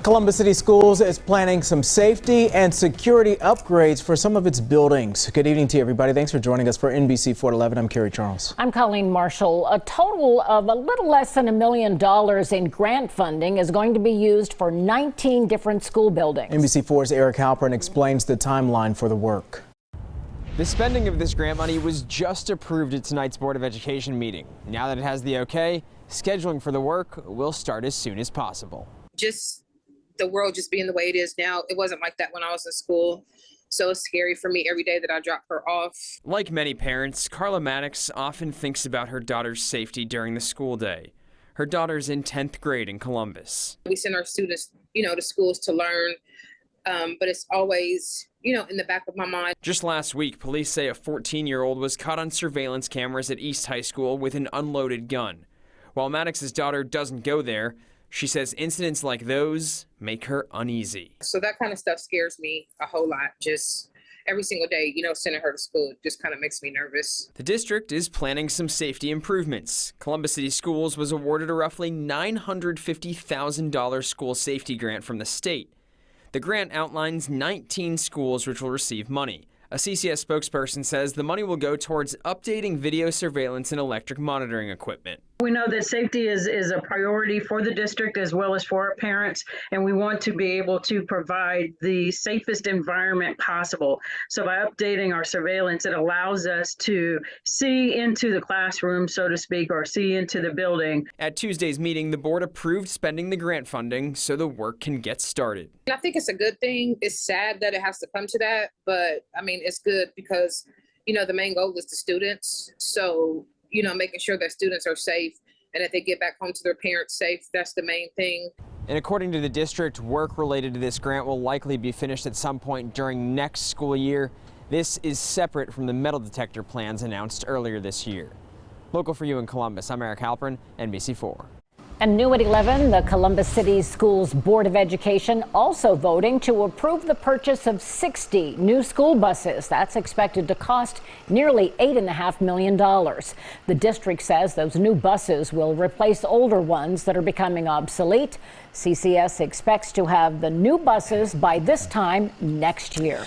Columbus City Schools is planning some safety and security upgrades for some of its buildings. Good evening to you, everybody. Thanks for joining us for NBC 4 at 11. I'm Kerry Charles. I'm Colleen Marshall. A total of a little less than $1 million in grant funding is going to be used for 19 different school buildings. NBC 4's Eric Halpern explains the timeline for the work. The spending of this grant money was just approved at tonight's Board of Education meeting. Now that it has the okay, scheduling for the work will start as soon as possible. Just the world just being the way it is now. It wasn't like that when I was in school. So it's scary for me every day that I drop her off. Like many parents, Carla Maddox often thinks about her daughter's safety during the school day. Her daughter's in 10th grade in Columbus. We send our students, to schools to learn, but it's always, in the back of my mind. Just last week, police say a 14-year-old was caught on surveillance cameras at East High School with an unloaded gun. While Maddox's daughter doesn't go there, she says incidents like those make her uneasy. So that kind of stuff scares me a whole lot. Just every single day, sending her to school just kind of makes me nervous. The district is planning some safety improvements. Columbus City Schools was awarded a roughly $950,000 school safety grant from the state. The grant outlines 19 schools which will receive money. A CCS spokesperson says the money will go towards updating video surveillance and electric monitoring equipment. We know that safety is a priority for the district as well as for our parents, and we want to be able to provide the safest environment possible. So by updating our surveillance, it allows us to see into the classroom, so to speak, or see into the building. At Tuesday's meeting, the board approved spending the grant funding so the work can get started. I think it's a good thing. It's sad that it has to come to that, but it's good because, the main goal is the students. So, making sure that students are safe and that they get back home to their parents safe. That's the main thing. And according to the district, work related to this grant will likely be finished at some point during next school year. This is separate from the metal detector plans announced earlier this year. Local for you in Columbus, I'm Eric Halpern, NBC 4. And new at 11, the Columbus City Schools Board of Education also voting to approve the purchase of 60 new school buses. That's expected to cost nearly $8.5 million. The district says those new buses will replace older ones that are becoming obsolete. CCS expects to have the new buses by this time next year.